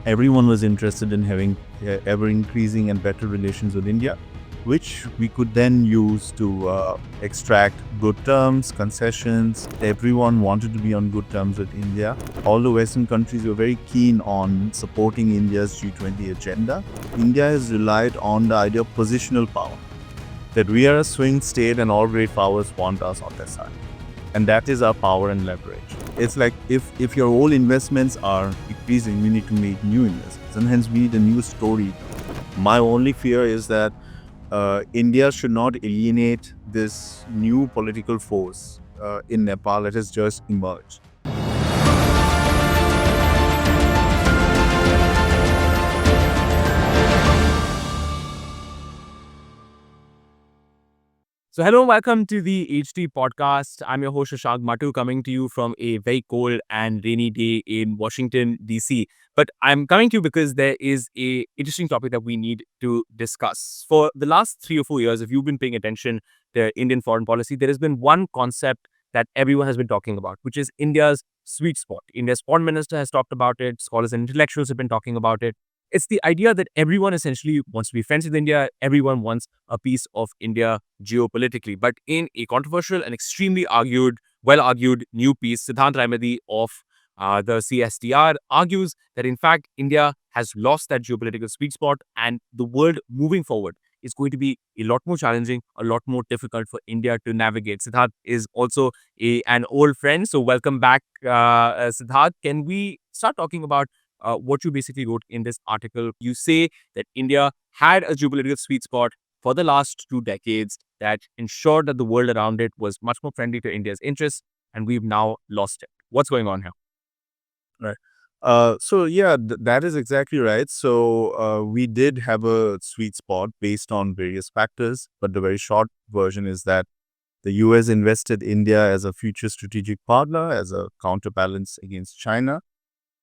everyone was interested in having ever increasing and better relations with India, which we could then use to extract good terms, concessions. Everyone wanted to be on good terms with India. All the Western countries were very keen on supporting India's G20 agenda. India has relied on the idea of positional power, that we are a swing state and all great powers want us on their side. And that is our power and leverage. It's like if your old investments are decreasing, we need to make new investments. And hence we need a new story. My only fear is that India should not alienate this new political force in Nepal that has just emerged. So, hello and welcome to the HD podcast. I'm your host, Shashank Mattoo, coming to you from a very cold and rainy day in Washington, D.C. But I'm coming to you because there is a interesting topic that we need to discuss. For the last 3 or 4 years, if you've been paying attention to Indian foreign policy, there has been one concept that everyone has been talking about, which is India's sweet spot. India's foreign minister has talked about it. Scholars and intellectuals have been talking about it. It's the idea that everyone essentially wants to be friends with India. Everyone wants a piece of India geopolitically. But in a controversial and extremely well argued new piece, Sidhath Raimedhi of the CSDR argues that in fact India has lost that geopolitical sweet spot, and the world moving forward is going to be a lot more challenging, a lot more difficult for India to navigate. Sidhath is also an old friend, so welcome back, Sidhath. Can we start talking about what you basically wrote in this article? You say that India had a geopolitical sweet spot for the last 2 decades that ensured that the world around it was much more friendly to India's interests, and we've now lost it. What's going on here? Right. That is exactly right. We did have a sweet spot based on various factors, but the very short version is that the US invested India as a future strategic partner, as a counterbalance against China.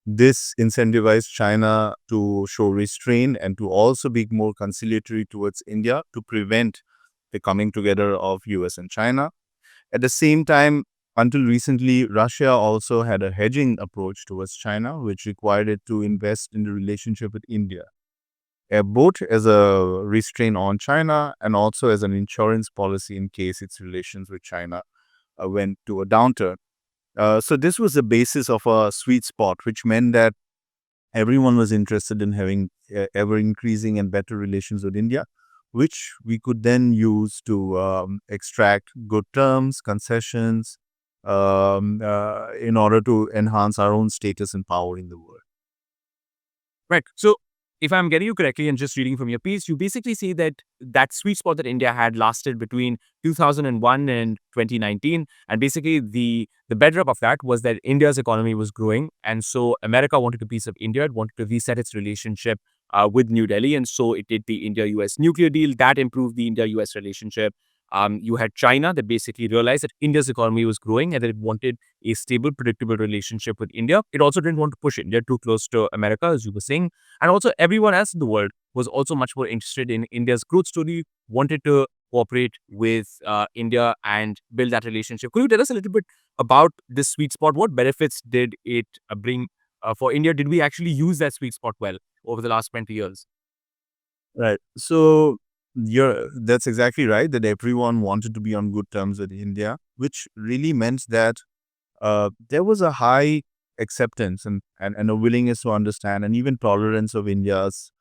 This incentivized China to show restraint and to also be more conciliatory towards India to prevent the coming together of US and China. At the same time, until recently, Russia also had a hedging approach towards China, which required it to invest in the relationship with India, both as a restraint on China and also as an insurance policy in case its relations with China went to a downturn. So this was the basis of a sweet spot, which meant that everyone was interested in having ever increasing and better relations with India, which we could then use to extract good terms, concessions, in order to enhance our own status and power in the world. Right. So, if I'm getting you correctly and just reading from your piece, you basically say that that sweet spot that India had lasted between 2001 and 2019. And basically, the bedrock of that was that India's economy was growing. And so, America wanted a piece of India, it wanted to reset its relationship with New Delhi. And so, it did the India-U.S. nuclear deal that improved the India-U.S. relationship. You had China that basically realized that India's economy was growing and that it wanted a stable, predictable relationship with India. It also didn't want to push India too close to America, as you were saying. And also, everyone else in the world was also much more interested in India's growth story, wanted to cooperate with India and build that relationship. Could you tell us a little bit about this sweet spot? What benefits did it bring for India? Did we actually use that sweet spot well over the last 20 years? Right. That's exactly right, that everyone wanted to be on good terms with India, which really meant that there was a high acceptance and a willingness to understand and even tolerance of India's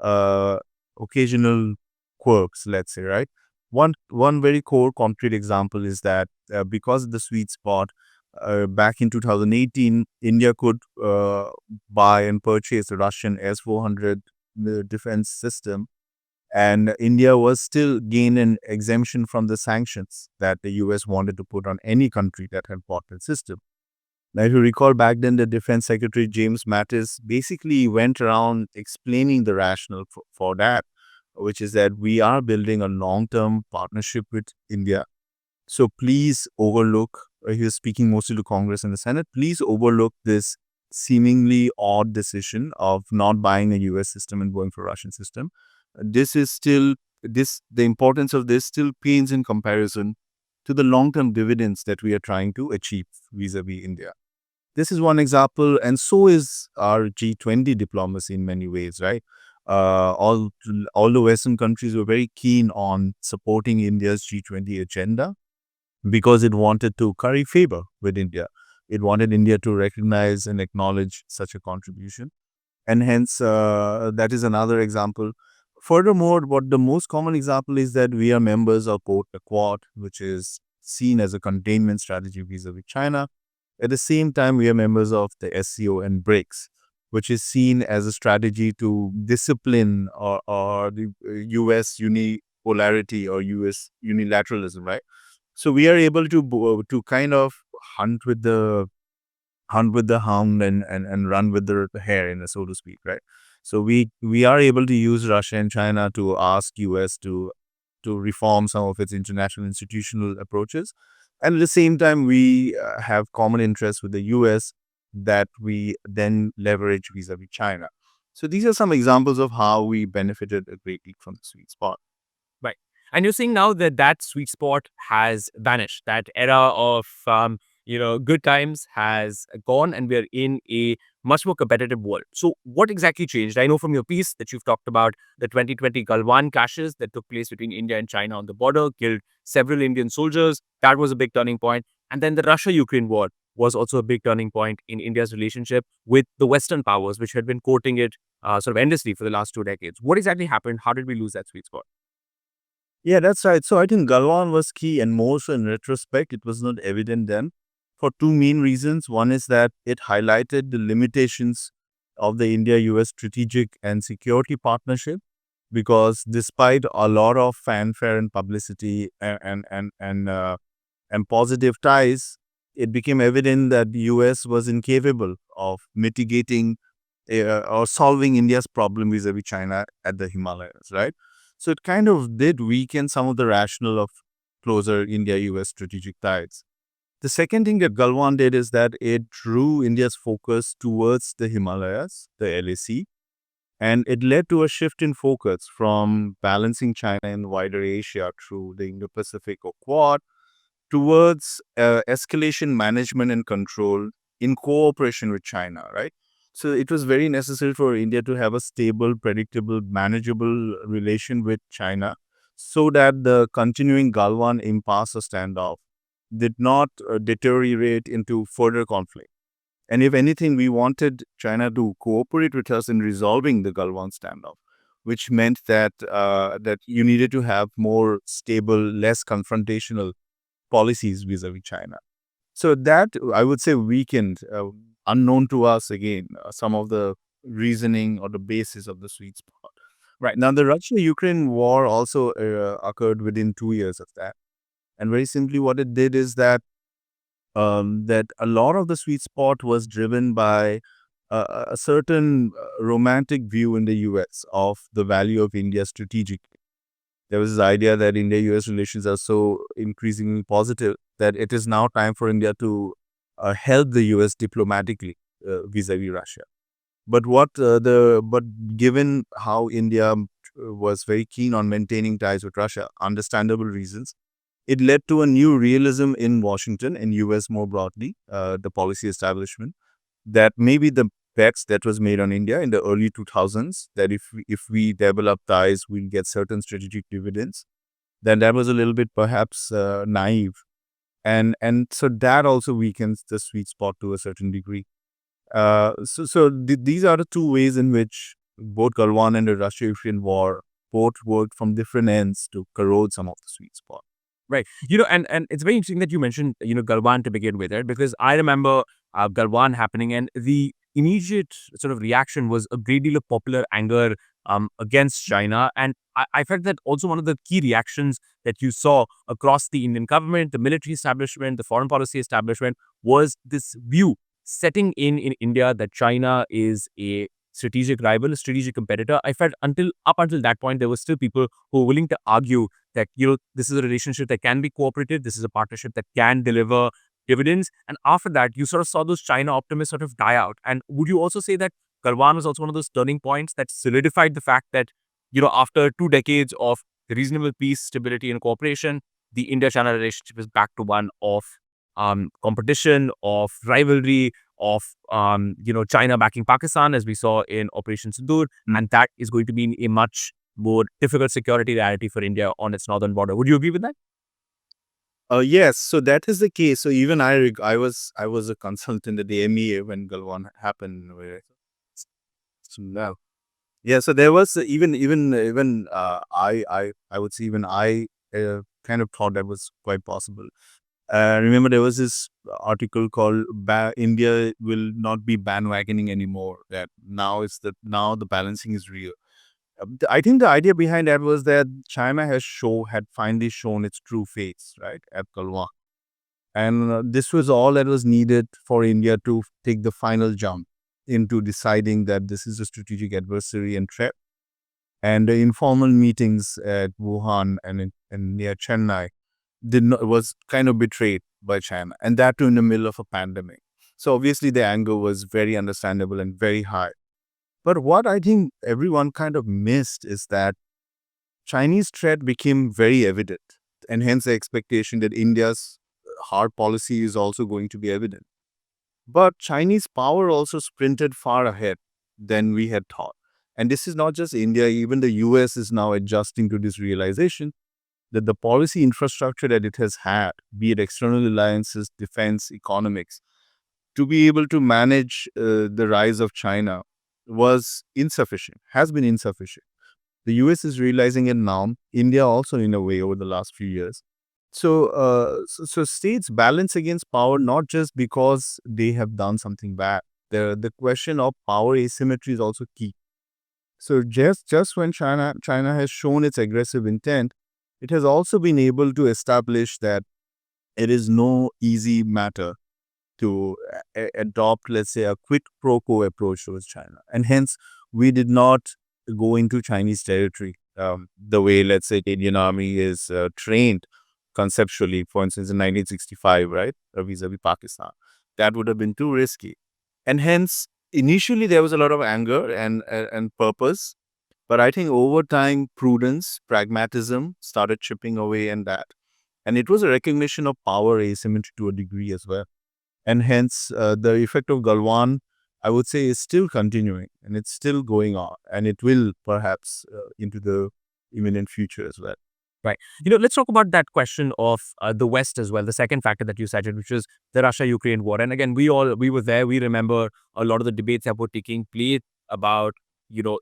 uh, occasional quirks, let's say, right? One very core concrete example is that because of the sweet spot, back in 2018, India could buy and purchase the Russian S-400 defense system, and India was still gain an exemption from the sanctions that the US wanted to put on any country that had bought the system. Now, if you recall back then, the Defense Secretary James Mattis basically went around explaining the rationale for that, which is that we are building a long-term partnership with India. So please overlook, he was speaking mostly to Congress and the Senate, please overlook this seemingly odd decision of not buying a US system and going for a Russian system. This is still, the importance of this still pains in comparison to the long-term dividends that we are trying to achieve vis-a-vis India. This is one example, and so is our G20 diplomacy in many ways, right? All the Western countries were very keen on supporting India's G20 agenda because it wanted to curry favor with India. It wanted India to recognize and acknowledge such a contribution. And hence, that is another example. Furthermore, what the most common example is that we are members of both the Quad, which is seen as a containment strategy vis-a-vis China. At the same time, we are members of the SCO and BRICS, which is seen as a strategy to discipline or the US unipolarity or US unilateralism, right? So we are able to kind of hunt with the hound and run with the hare, in so to speak, right? So we are able to use Russia and China to ask US to reform some of its international institutional approaches, and at the same time we have common interests with the US that we then leverage vis-a-vis China. So these are some examples of how we benefited greatly from the sweet spot. Right. And you're saying now that that sweet spot has vanished. That era of, good times has gone, and we're in a much more competitive world. So, what exactly changed? I know from your piece that you've talked about the 2020 Galwan clashes that took place between India and China on the border, killed several Indian soldiers. That was a big turning point. And then the Russia-Ukraine war was also a big turning point in India's relationship with the Western powers, which had been courting it sort of endlessly for the last 2 decades. What exactly happened? How did we lose that sweet spot? Yeah, that's right. So I think Galwan was key, and more so in retrospect, it was not evident then for two main reasons. One is that it highlighted the limitations of the India-US strategic and security partnership, because despite a lot of fanfare and publicity and positive ties, it became evident that the US was incapable of mitigating or solving India's problem vis-a-vis China at the Himalayas, right? So it kind of did weaken some of the rationale of closer India-US strategic ties. The second thing that Galwan did is that it drew India's focus towards the Himalayas, the LAC, and it led to a shift in focus from balancing China and wider Asia through the Indo-Pacific or Quad towards escalation management and control in cooperation with China, right? So it was very necessary for India to have a stable, predictable, manageable relation with China so that the continuing Galwan impasse or standoff did not deteriorate into further conflict. And if anything, we wanted China to cooperate with us in resolving the Galwan standoff, which meant that that you needed to have more stable, less confrontational policies vis-a-vis China. So that, I would say, weakened, unknown to us again, some of the reasoning or the basis of the sweet spot. Right now, the Russia-Ukraine war also occurred within 2 years of that, and very simply, what it did is that that a lot of the sweet spot was driven by a certain romantic view in the U.S. of the value of India strategically. There was this idea that India-US relations are so increasingly positive that it is now time for India to help the US diplomatically vis-a-vis Russia. But given how India was very keen on maintaining ties with Russia, understandable reasons, it led to a new realism in Washington and US more broadly, the policy establishment, that maybe the bets that was made on India in the early 2000s, that if we develop ties, we'll get certain strategic dividends, then that was a little bit perhaps naive. And so that also weakens the sweet spot to a certain degree. These are the two ways in which both Galwan and the Russia-Ukraine war both worked from different ends to corrode some of the sweet spot. Right. And it's very interesting that you mentioned, Galwan to begin with, right? Because I remember Galwan happening, and the immediate sort of reaction was a great deal of popular anger against China. And I felt that also one of the key reactions that you saw across the Indian government, the military establishment, the foreign policy establishment, was this view setting in India that China is a strategic rival, a strategic competitor. I felt up until that point, there were still people who were willing to argue that this is a relationship that can be cooperative, this is a partnership that can deliver dividends. And after that, you sort of saw those China optimists sort of die out. And would you also say that Galwan was also one of those turning points that solidified the fact that, after 2 decades of reasonable peace, stability, and cooperation, the India-China relationship is back to one of competition, of rivalry, of China backing Pakistan, as we saw in Operation Sindoor, and that is going to be a much more difficult security reality for India on its northern border. Would you agree with that? Yes, so that is the case. So even I was a consultant at the MEA when Galwan happened. So now, yeah. So there was I would say even I kind of thought that was quite possible. Remember, there was this article called "India will not be bandwagoning anymore." That now the balancing is real. I think the idea behind that was that China had finally shown its true face, right, at Galwan. And this was all that was needed for India to take the final jump into deciding that this is a strategic adversary and threat. And the informal meetings at Wuhan and near Chennai was kind of betrayed by China, and that too in the middle of a pandemic. So obviously the anger was very understandable and very high. But what I think everyone kind of missed is that Chinese threat became very evident, and hence the expectation that India's hard policy is also going to be evident. But Chinese power also sprinted far ahead than we had thought. And this is not just India, even the US is now adjusting to this realization that the policy infrastructure that it has had, be it external alliances, defense, economics, to be able to manage the rise of China was insufficient, has been insufficient. The US is realizing it now. India also, in a way, over the last few years. So states balance against power not just because they have done something bad. The question of power asymmetry is also key. So just when China has shown its aggressive intent, it has also been able to establish that it is no easy matter to adopt, let's say, a quid pro quo approach towards China. And hence, we did not go into Chinese territory the way, let's say, the Indian Army is trained conceptually, for instance, in 1965, right, vis-a-vis Pakistan. That would have been too risky. And hence, initially, there was a lot of anger and purpose. But I think over time, prudence, pragmatism started chipping away and that. And it was a recognition of power asymmetry to a degree as well. And hence, the effect of Galwan, I would say, is still continuing and it's still going on. And it will perhaps into the imminent future as well. Right. Let's talk about that question of the West as well. The second factor that you cited, which is the Russia-Ukraine war. And again, we were there. We remember a lot of the debates that were taking place about,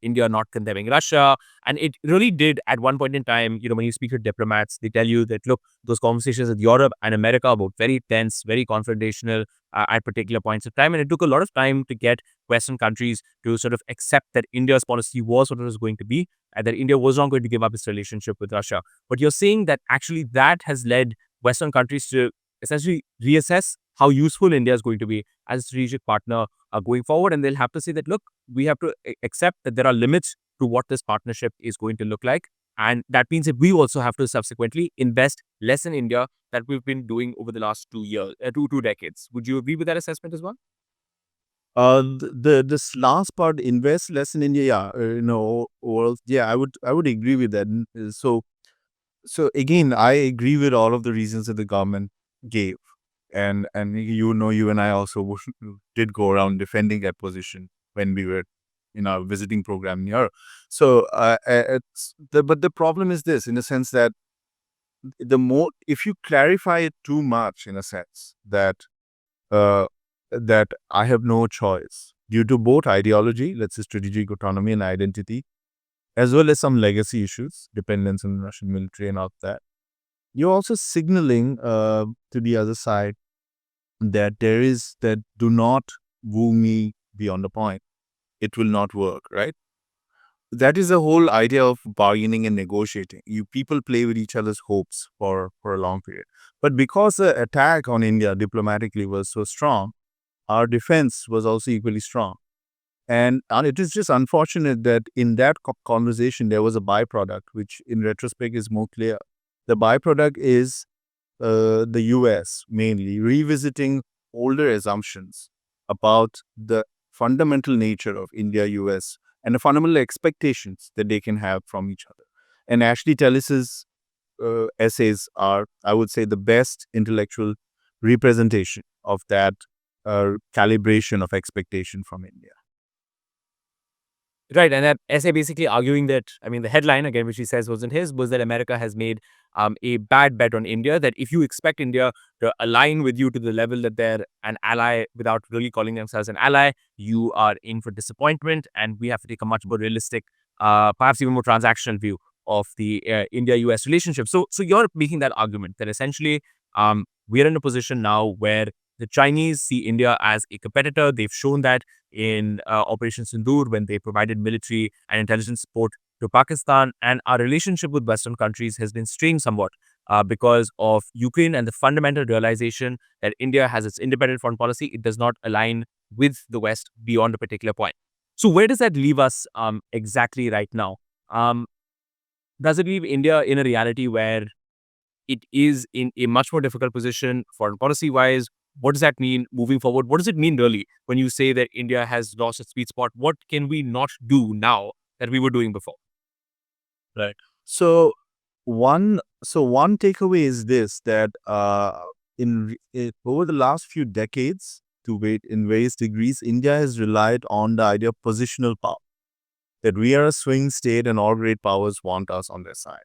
India not condemning Russia. And it really did at one point in time, when you speak to diplomats, they tell you that, look, those conversations with Europe and America were very tense, very confrontational at particular points of time. And it took a lot of time to get Western countries to sort of accept that India's policy was what it was going to be and that India was not going to give up its relationship with Russia. But you're saying that actually that has led Western countries to essentially reassess how useful India is going to be as a strategic partner going forward. And they'll have to say that, look, we have to accept that there are limits to what this partnership is going to look like. And that means that we also have to subsequently invest less in India that we've been doing over the last 2 years, two decades. Would you agree with that assessment as well? This last part, invest less in India, yeah, overall, yeah, I would agree with that. So again, I agree with all of the reasons that the government gave, and you and I also did go around defending that position when we were in our visiting program near. So but the problem is this, in the sense that the more if you clarify it too much, in a sense uh, that I have no choice due to both ideology, let's say strategic autonomy and identity, as well as some legacy issues, dependence on the Russian military and all that. You're also signaling to the other side that do not woo me beyond the point. It will not work, right? That is the whole idea of bargaining and negotiating. You people play with each other's hopes for a long period. But because the attack on India diplomatically was so strong, our defense was also equally strong. And it is just unfortunate that in that conversation, there was a byproduct, which in retrospect is more clear. The byproduct is the US mainly revisiting older assumptions about the fundamental nature of India-US and the fundamental expectations that they can have from each other. And Ashley Tellis's essays are, I would say, the best intellectual representation of that calibration of expectation from India. Right, and that essay basically arguing that, I mean, the headline again, which he says wasn't his, was that America has made a bad bet on India. That if you expect India to align with you to the level that they're an ally without really calling themselves an ally, you are in for disappointment, and we have to take a much more realistic, perhaps even more transactional view of the India-U.S. relationship. So you're making that argument that essentially we're in a position now where the Chinese see India as a competitor. They've shown that in Operation Sindoor when they provided military and intelligence support to Pakistan. And our relationship with Western countries has been strained somewhat because of Ukraine and the fundamental realization that India has its independent foreign policy. It does not align with the West beyond a particular point. So where does that leave us exactly right now? Um, does it leave India in a reality where it is in a much more difficult position foreign policy wise? What does that mean moving forward? What does it mean really when you say that India has lost its sweet spot? What can we not do now that we were doing before? Right. So one takeaway is this, that over the last few decades, to wait in various degrees, India has relied on the idea of positional power, that we are a swing state and all great powers want us on their side,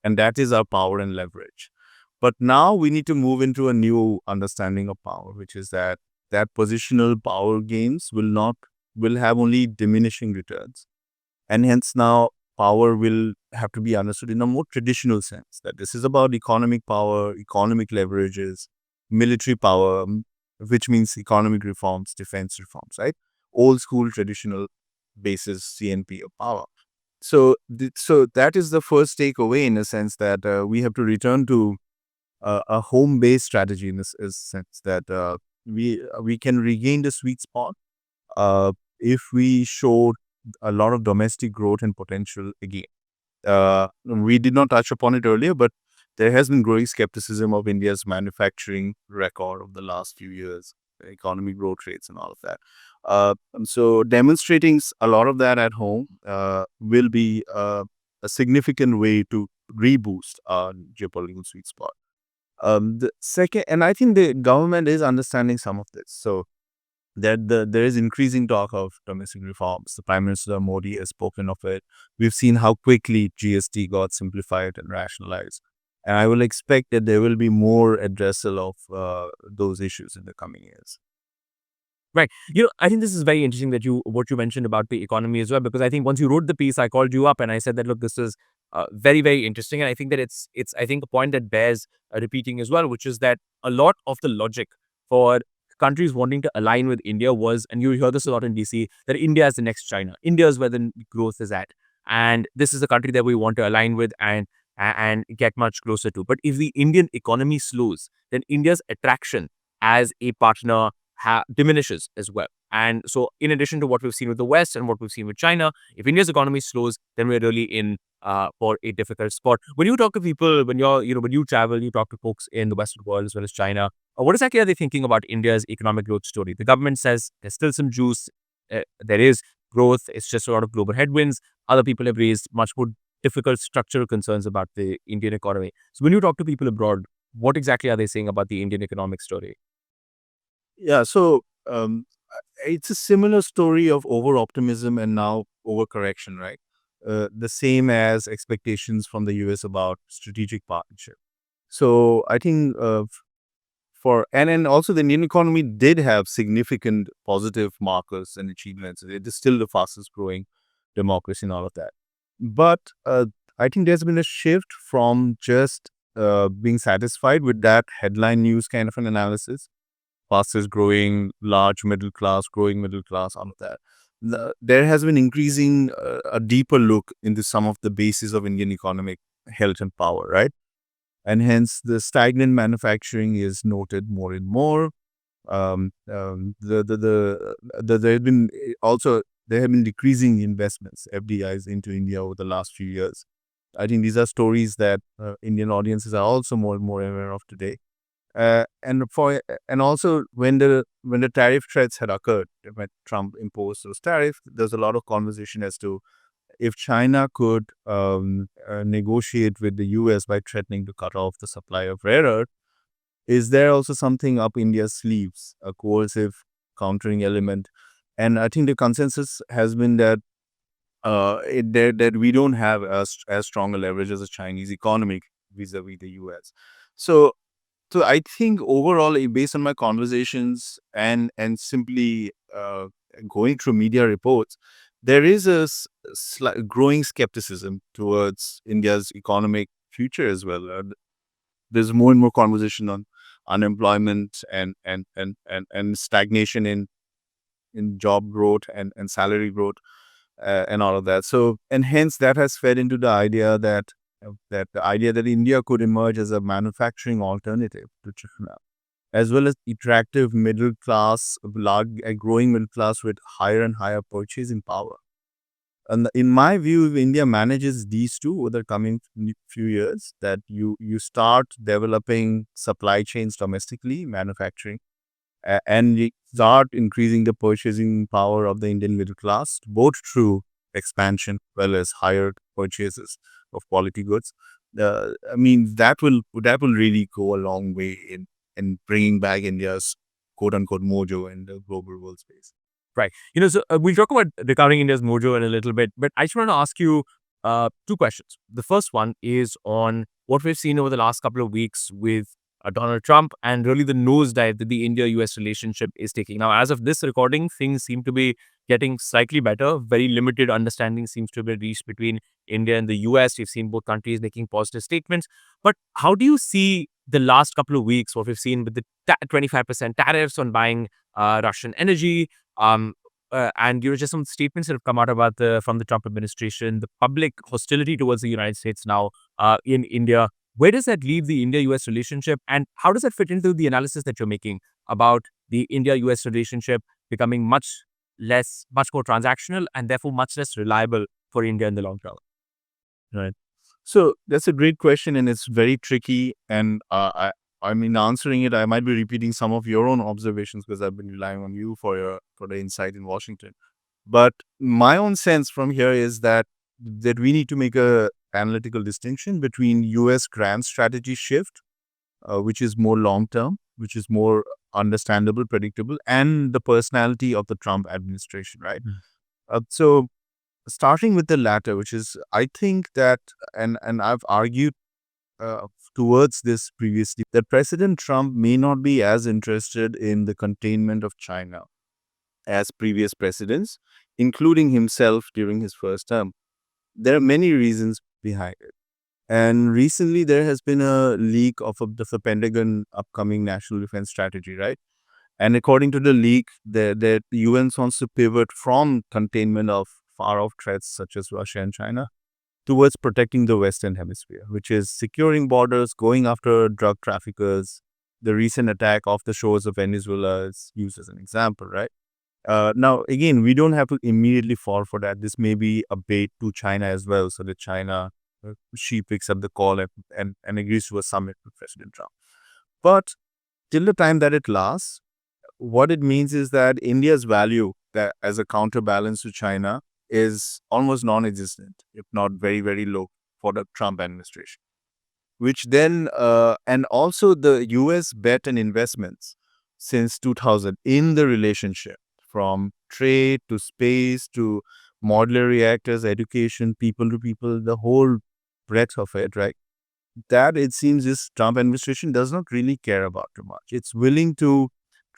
and that is our power and leverage. But now we need to move into a new understanding of power, which is that positional power gains will have only diminishing returns, and hence now power will have to be understood in a more traditional sense, that this is about economic power, economic leverages, military power, which means economic reforms, defense reforms, right? Old school traditional basis CNP of power. So that is the first takeaway, in a sense that we have to return to a home-based strategy, in this sense that we can regain the sweet spot if we show a lot of domestic growth and potential again. We did not touch upon it earlier, but there has been growing skepticism of India's manufacturing record of the last few years, economic growth rates, and all of that. So demonstrating a lot of that at home will be a significant way to reboost our geopolitical sweet spot. The second, and I think the government is understanding some of this. So there is increasing talk of domestic reforms. The Prime Minister Modi has spoken of it. We've seen how quickly GST got simplified and rationalized. And I will expect that there will be more addressal of those issues in the coming years. Right. I think this is very interesting that what you mentioned about the economy as well, because I think once you wrote the piece, I called you up and I said that, look, this is very, very interesting. And I think that it's I think a point that bears repeating as well, which is that a lot of the logic for countries wanting to align with India was, and you hear this a lot in DC, that India is the next China. India is where the growth is at. And this is the country that we want to align with and get much closer to. But if the Indian economy slows, then India's attraction as a partner diminishes as well. And so, in addition to what we've seen with the West and what we've seen with China, if India's economy slows, then we're really in for a difficult spot. When you talk to people, when you travel, you talk to folks in the Western world as well as China, what exactly are they thinking about India's economic growth story? The government says there's still some juice, there is growth, it's just a lot of global headwinds. Other people have raised much more difficult structural concerns about the Indian economy. So, when you talk to people abroad, what exactly are they saying about the Indian economic story? Yeah, so it's a similar story of over optimism and now overcorrection, right? The same as expectations from the US about strategic partnership. So I think and also the Indian economy did have significant positive markers and achievements. It is still the fastest growing democracy and all of that. But I think there's been a shift from just being satisfied with that headline news kind of an analysis, fastest growing, large middle class, growing middle class, all of that. There has been increasing a deeper look into some of the bases of Indian economic health and power, right? And hence the stagnant manufacturing is noted more and more. There have been also there have been decreasing investments, FDIs, into India over the last few years. I think these are stories that Indian audiences are also more and more aware of today. And also when the tariff threats had occurred, when Trump imposed those tariffs, there's a lot of conversation as to if China could negotiate with the US by threatening to cut off the supply of rare earth, Is there also something up India's sleeves, a coercive countering element? And I think the consensus has been that that we don't have as strong a leverage as a Chinese economy vis-a-vis the U.S. So so I think overall, based on my conversations and simply going through media reports, there is a growing skepticism towards India's economic future as well. There's more and more conversation on unemployment and stagnation in job growth and salary growth and all of that. So and hence that has fed into the idea that India could emerge as a manufacturing alternative to China, as well as attractive middle class, a growing middle class with higher and higher purchasing power. And in my view, if India manages these two over the coming few years, that you start developing supply chains domestically, manufacturing, and you start increasing the purchasing power of the Indian middle class, both through expansion as well as higher purchases of quality goods. I mean, that will really go a long way in bringing back India's quote unquote mojo in the global world space. Right. So we'll talk about recovering India's mojo in a little bit, but I just want to ask you two questions. The first one is on what we've seen over the last couple of weeks with Donald Trump and really the nosedive that the India-U.S. relationship is taking. Now, as of this recording, things seem to be getting slightly better. Very limited understanding seems to be reached between India and the U.S. We've seen both countries making positive statements. But how do you see the last couple of weeks, what we've seen with the 25% tariffs on buying Russian energy, and just some statements that have come out about from the Trump administration, the public hostility towards the United States now in India. Where does that leave the India-U.S. relationship, and how does that fit into the analysis that you're making about the India-U.S. relationship becoming much more transactional, and therefore much less reliable for India in the long term? Right. So that's a great question, and it's very tricky. And I mean, answering it, I might be repeating some of your own observations because I've been relying on you for the insight in Washington. But my own sense from here is that we need to make a analytical distinction between U.S. grand strategy shift, which is more long term, which is more understandable, predictable, and the personality of the Trump administration. Right. So starting with the latter, which is, I think that, and I've argued uh, towards this previously, that President Trump may not be as interested in the containment of China as previous presidents, including himself during his first term. There are many reasons behind it. And recently, there has been a leak of the Pentagon upcoming national defense strategy, right? And according to the leak, the UN wants to pivot from containment of far off threats such as Russia and China towards protecting the Western Hemisphere, which is securing borders, going after drug traffickers. The recent attack off the shores of Venezuela is used as an example, right? Now, again, we don't have to immediately fall for that. This may be a bait to China as well, so that China, she picks up the call and agrees to a summit with President Trump. But till the time that it lasts, what it means is that India's value that as a counterbalance to China is almost non-existent, if not very, very low for the Trump administration. Which then, and also the US bet and investments since 2000 in the relationship, from trade to space to modular reactors, education, people to people, the whole breadth of it, right? That it seems this Trump administration does not really care about too much. It's willing to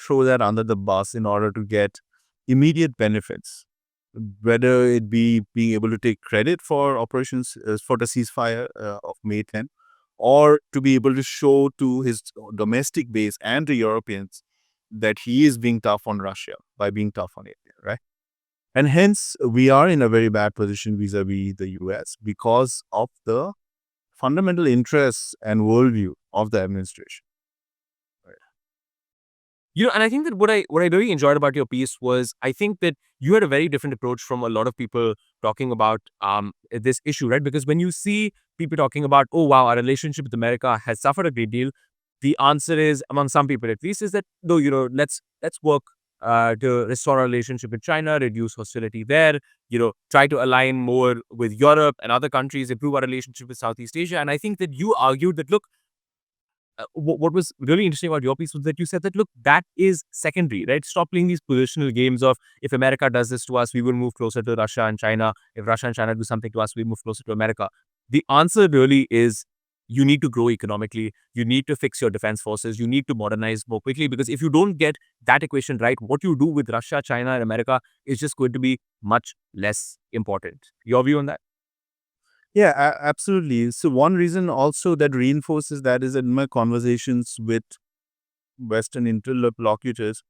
throw that under the bus in order to get immediate benefits, whether it be being able to take credit for operations for the ceasefire of May 10th, or to be able to show to his domestic base and the Europeans that he is being tough on Russia by being tough on India, right? And hence, we are in a very bad position vis-a-vis the US because of the fundamental interests and worldview of the administration. And I think that what I really enjoyed about your piece was, I think that you had a very different approach from a lot of people talking about this issue, right? Because when you see people talking about, oh wow, our relationship with America has suffered a great deal, the answer is, among some people at least, is that no, let's work to restore our relationship with China, reduce hostility there, try to align more with Europe and other countries, improve our relationship with Southeast Asia. And I think that you argued that, look, what was really interesting about your piece was that you said that, look, that is secondary, right? Stop playing these positional games of, if America does this to us, we will move closer to Russia and China. If Russia and China do something to us, we move closer to America. The answer really is, you need to grow economically. You need to fix your defense forces. You need to modernize more quickly, because if you don't get that equation right, what you do with Russia, China, and America is just going to be much less important. Your view on that? Yeah, absolutely. So one reason also that reinforces that is in my conversations with Western interlocutors,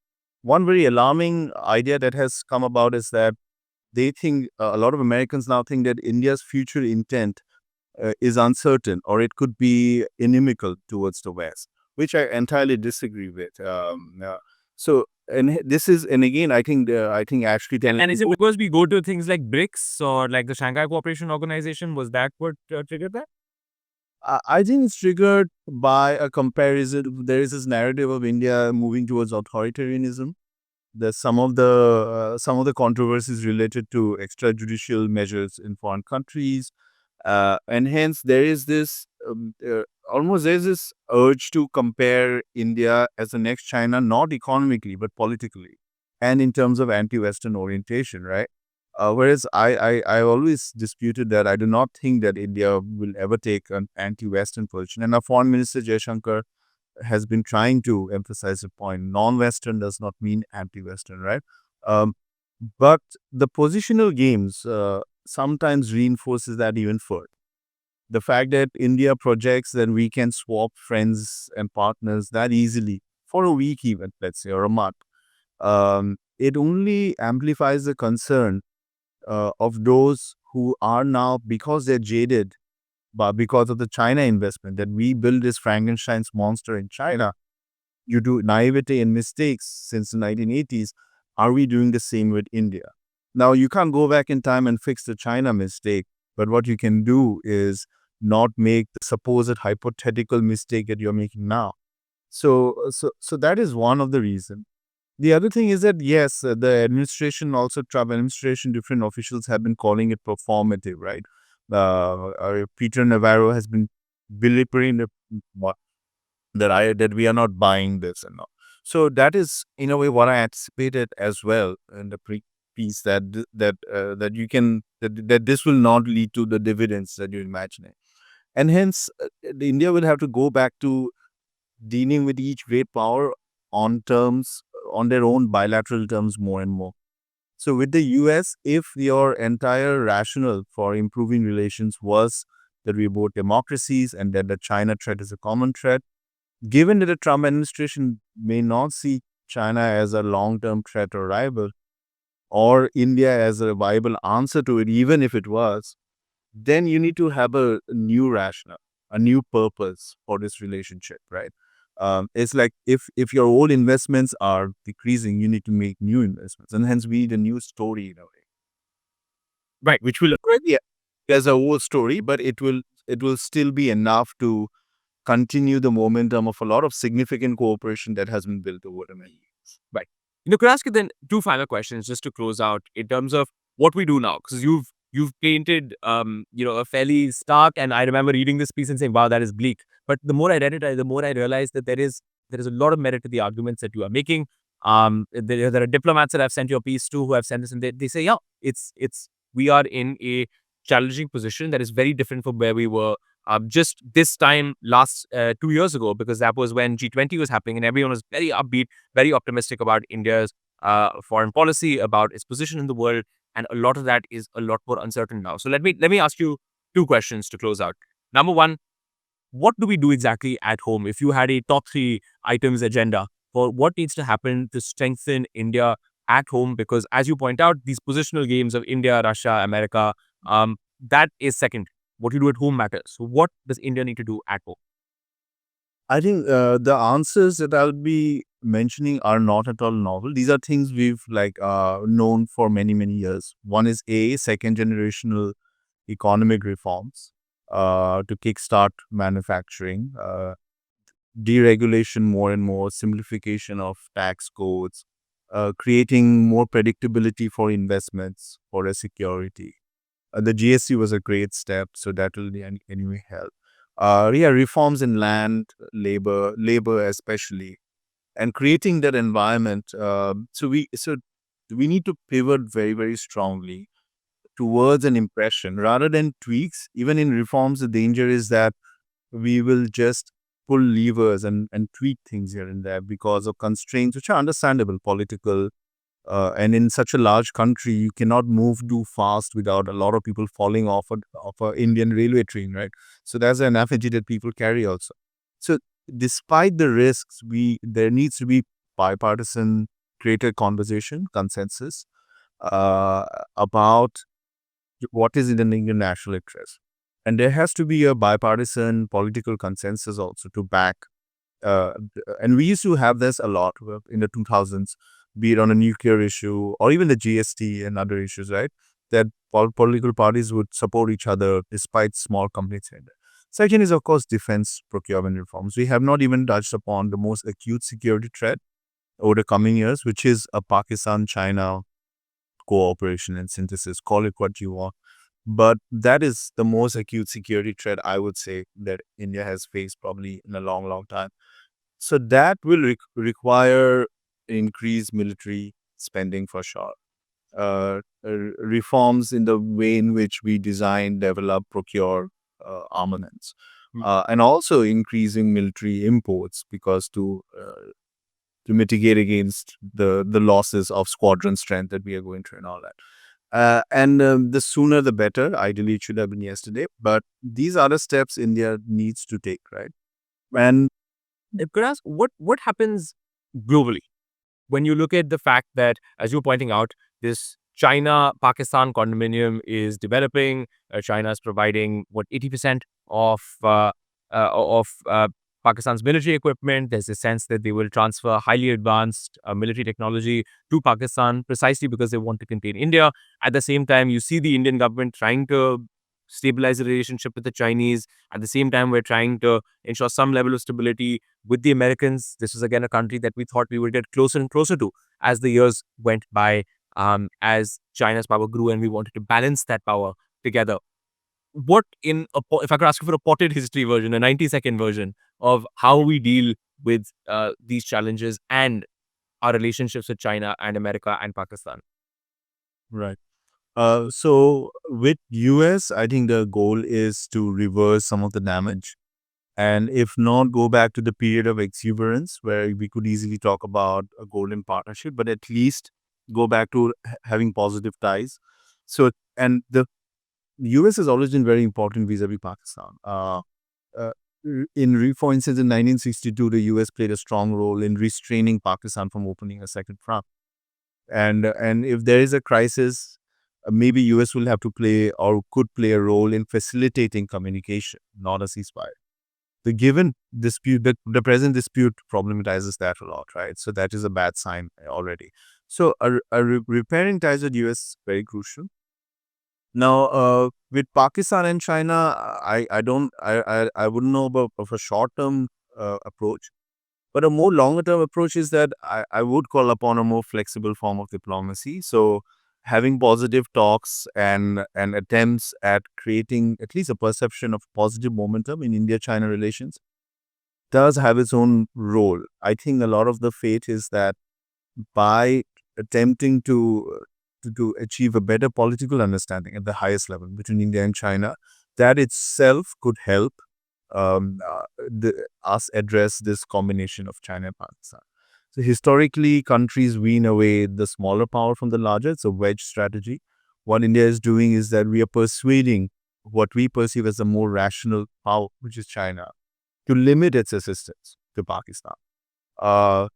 one very alarming idea that has come about is that they think a lot of Americans now think that India's future intent is uncertain, or it could be inimical towards the West, which I entirely disagree with. This is, and again, I think actually, And is it because we go to things like BRICS or like the Shanghai Cooperation Organization? Was that what triggered that? I think it's triggered by a comparison. There is this narrative of India moving towards authoritarianism. There's some of the controversies related to extrajudicial measures in foreign countries, and hence there is this almost there's this urge to compare India as the next China, not economically but politically, and in terms of anti-Western orientation, right? Whereas I always disputed that. I do not think that India will ever take an anti-Western position, and our foreign minister Jaishankar has been trying to emphasize the point. Non-Western does not mean anti-Western, right? Um, but the positional games sometimes reinforces that even further. The fact that India projects that we can swap friends and partners that easily for a week, even, let's say, or a month, it only amplifies the concern of those who are now, because they're jaded, but because of the China investment, that we build this Frankenstein's monster in China due to naivety and mistakes since the 1980s. Are we doing the same with India? Now, you can't go back in time and fix the China mistake, but what you can do is not make the supposed hypothetical mistake that you're making now. So that is one of the reasons. The other thing is that, yes, the administration, also Trump administration, different officials have been calling it performative, right? Peter Navarro has been belittling that we are not buying this and all. So that is in a way what I anticipated as well in the piece, that you can that this will not lead to the dividends that you're imagining, and hence India will have to go back to dealing with each great power on terms, on their own bilateral terms, more and more. So with the US, if your entire rationale for improving relations was that we are both democracies and that the China threat is a common threat, given that the Trump administration may not see China as a long-term threat or rival, or India as a viable answer to it, even if it was, then you need to have a new rationale, a new purpose for this relationship, right? It's like if your old investments are decreasing, you need to make new investments, and hence we need a new story in a way, Right. which will already as a old story, but it will still be enough to continue the momentum of a lot of significant cooperation that has been built over the many years. Right. Could I ask you then two final questions just to close out in terms of what we do now? Because you've painted a fairly stark, and I remember reading this piece and saying, wow, that is bleak. But the more I read it, the more I realized that there is a lot of merit to the arguments that you are making. There are diplomats that I've sent your piece to who have sent this, and they say, yeah, it's we are in a challenging position that is very different from where we were just this time last 2 years ago, because that was when G20 was happening and everyone was very upbeat, very optimistic about India's foreign policy, about its position in the world, and a lot of that is a lot more uncertain now. So let me ask you two questions to close out. Number one, what do we do exactly at home? If you had a top three items agenda for what needs to happen to strengthen India at home, because as you point out, these positional games of India, Russia, America, that is second. What you do at home matters. So what does India need to do at home? I think the answers that I'll be mentioning are not at all novel. These are things we've known for many years. One is a second generational economic reforms to kickstart manufacturing, deregulation more and more, simplification of tax codes, creating more predictability for investments for a security. The GST was a great step, so that will anyway help. Yeah, reforms in land, labor especially, and creating that environment. So we need to pivot very, very strongly towards an impression rather than tweaks. Even in reforms, the danger is that we will just pull levers and tweak things here and there because of constraints, which are understandable, political. And in such a large country, you cannot move too fast without a lot of people falling off a Indian railway train, right? So that's an effigy that people carry also. So despite the risks, there needs to be bipartisan, greater conversation, consensus uh, about what is in the Indian national interest. And there has to be a bipartisan political consensus also to back. Uh, and we used to have this a lot in the 2000s, be it on a nuclear issue or even the GST and other issues, right? That political parties would support each other despite small complaints here and there. Second is, of course, defense procurement reforms. We have not even touched upon the most acute security threat over the coming years, which is a Pakistan-China cooperation and synthesis. Call it what you want. But that is the most acute security threat, I would say, that India has faced probably in a long, long time. So that will require increased military spending for sure. Reforms in the way in which we design, develop, procure armaments, and also increasing military imports because to mitigate against the losses of squadron strength that we are going through and all that. And the sooner the better. Ideally, it should have been yesterday. But these are the steps India needs to take, right? And If I could ask, what happens globally when you look at the fact that, as you're pointing out, this China Pakistan condominium is developing. China is providing what 80% of Pakistan's military equipment. There's a sense that they will transfer highly advanced military technology to Pakistan precisely because they want to contain India. At the same time, you see the Indian government trying to stabilize the relationship with the Chinese. At the same time, we're trying to ensure some level of stability with the Americans. This was again a country that we thought we would get closer and closer to as the years went by, as China's power grew, and we wanted to balance that power together. If I could ask you for a potted history version, a 90-second version of how we deal with these challenges and our relationships with China and America and Pakistan. right. So with US, I think the goal is to reverse some of the damage. And if not, go back to the period of exuberance where we could easily talk about a golden partnership, but at least go back to having positive ties. So, and the US has always been very important vis-a-vis Pakistan. Uh, for instance, in 1962, the US played a strong role in restraining Pakistan from opening a second front. And if there is a crisis, maybe US will have to play or could play a role in facilitating communication, not a ceasefire. The given dispute, the present dispute problematizes that a lot, right? So that is a bad sign already. So repairing ties with US is very crucial. Now, with Pakistan and China, I don't I wouldn't know about of a short term approach, but a more longer term approach is that I would call upon a more flexible form of diplomacy. So having positive talks and attempts at creating at least a perception of positive momentum in India-China relations does have its own role. I think a lot of the fate is that by attempting to achieve a better political understanding at the highest level between India and China, that itself could help us address this combination of China and Pakistan. So historically, countries wean away the smaller power from the larger. It's a wedge strategy. What India is doing is that we are persuading what we perceive as a more rational power, which is China, to limit its assistance to Pakistan. Uh,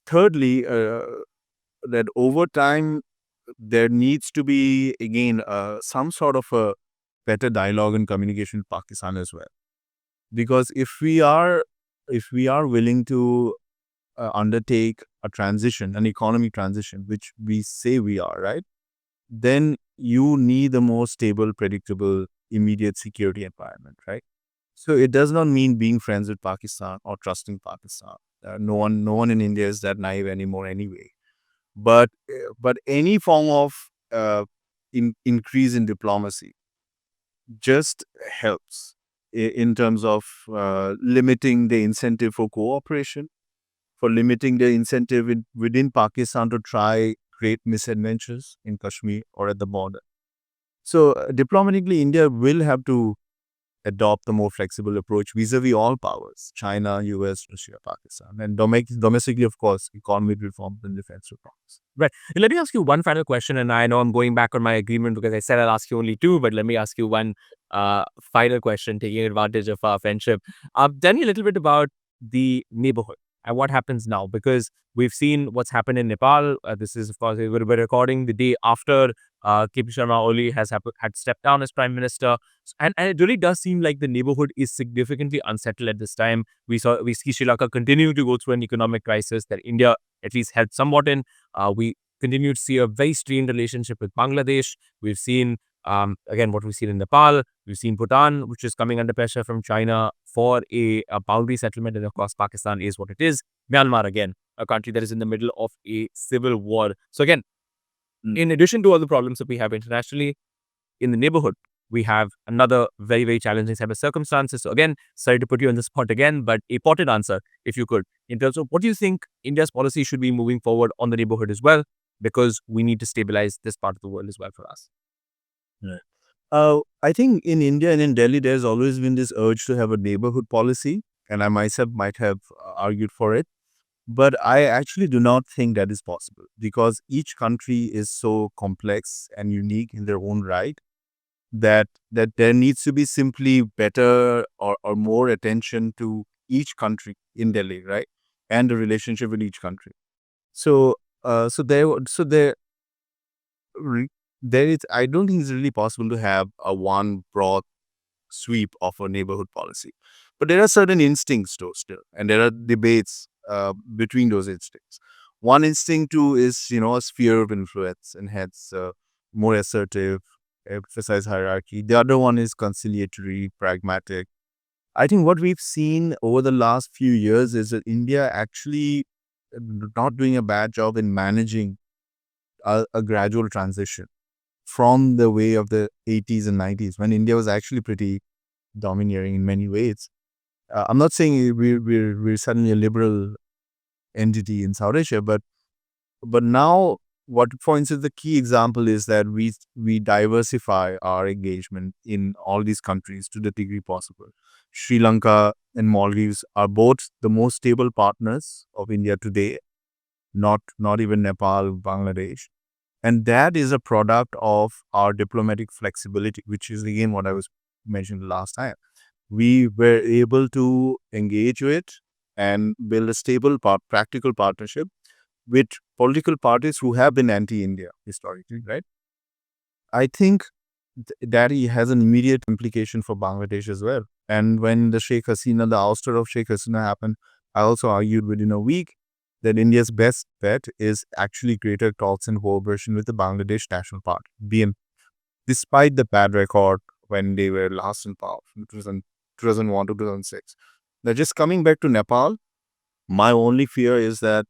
Thirdly, that over time there needs to be again some sort of a better dialogue and communication with Pakistan as well. Because if we are willing to undertake a transition, an economy transition, which we say we are, right? Then you need a more stable, predictable, immediate security environment, right? So it does not mean being friends with Pakistan or trusting Pakistan. No one in India is that naive anymore, anyway. But any form of increase in diplomacy just helps. in terms of limiting the incentive for cooperation, for limiting the incentive within Pakistan to try great misadventures in Kashmir or at the border. So diplomatically, India will have to adopt a more flexible approach vis-a-vis all powers, China, US, Russia, Pakistan. And domestically, of course, economic reforms and defense reforms. Right. Let me ask you one final question, and I know I'm going back on my agreement because I said I'll ask you only two, but let me ask you one final question, taking advantage of our friendship. Tell me a little bit about the neighborhood and what happens now, because we've seen what's happened in Nepal. This is, of course, we're recording the day after KP Sharma Oli had stepped down as prime minister. And it really does seem like the neighborhood is significantly unsettled at this time. We see Sri Lanka continue to go through an economic crisis that India at least helped somewhat in. We continue to see a very strained relationship with Bangladesh. We've seen, again, what we've seen in Nepal. We've seen Bhutan, which is coming under pressure from China for a boundary settlement. And of course, Pakistan is what it is. Myanmar, again, a country that is in the middle of a civil war. So again, in addition to all the problems that we have internationally, in the neighborhood, we have another very, very challenging set of circumstances. So again, sorry to put you on the spot again, but a potted answer, if you could, in terms of what do you think India's policy should be moving forward on the neighborhood as well, because we need to stabilize this part of the world as well for us. Right. I think in India and in Delhi, there's always been this urge to have a neighborhood policy, and I myself might have argued for it. But I actually do not think that is possible because each country is so complex and unique in their own right that there needs to be simply better or more attention to each country in Delhi, right? And the relationship with each country. So, re- there is. I don't think it's really possible to have a one broad sweep of a neighborhood policy, but there are certain instincts though still, and there are debates between those instincts. One instinct too is a sphere of influence and hence more assertive, emphasize hierarchy. The other one is conciliatory, pragmatic. I think what we've seen over the last few years is that India actually not doing a bad job in managing a gradual transition from the way of the 80s and 90s when India was actually pretty domineering in many ways. I'm not saying we're suddenly a liberal entity in South Asia, but now what for instance the key example is that we diversify our engagement in all these countries to the degree possible. Sri Lanka and Maldives are both the most stable partners of India today, not even Nepal, Bangladesh. And that is a product of our diplomatic flexibility, which is again what I was mentioning last time. We were able to engage with and build a stable, practical partnership with political parties who have been anti-India historically, right? I think that he has an immediate implication for Bangladesh as well. And when the ouster of Sheikh Hasina happened, I also argued within a week that India's best bet is actually greater talks and cooperation with the Bangladesh National Party, BNP, despite the bad record when they were last in power from 2001 to 2006. Now, just coming back to Nepal, my only fear is that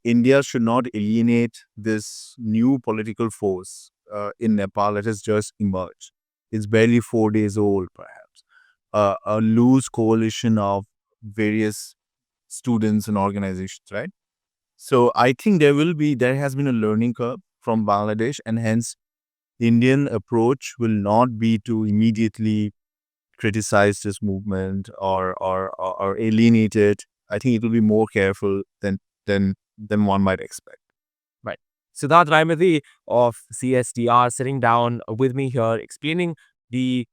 India should not alienate this new political force in Nepal that has just emerged. It's barely 4 days old, perhaps. A loose coalition of various students and organizations, right? So I think there has been a learning curve from Bangladesh, and hence Indian approach will not be to immediately criticize this movement or alienate it. I think it will be more careful than one might expect. Right. Sidhath Raimedhi of CSDR sitting down with me here explaining the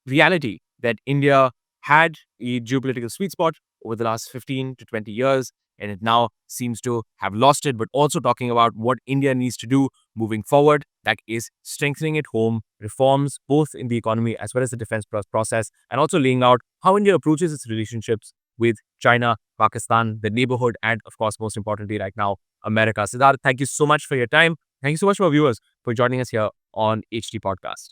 reality that India had a geopolitical sweet spot over the last 15 to 20 years, and it now seems to have lost it, but also talking about what India needs to do moving forward, that is strengthening it home, reforms both in the economy as well as the defense process, and also laying out how India approaches its relationships with China, Pakistan, the neighborhood, and of course, most importantly, right now, America. Sidharth, thank you so much for your time. Thank you so much for our viewers for joining us here on HT Podcast.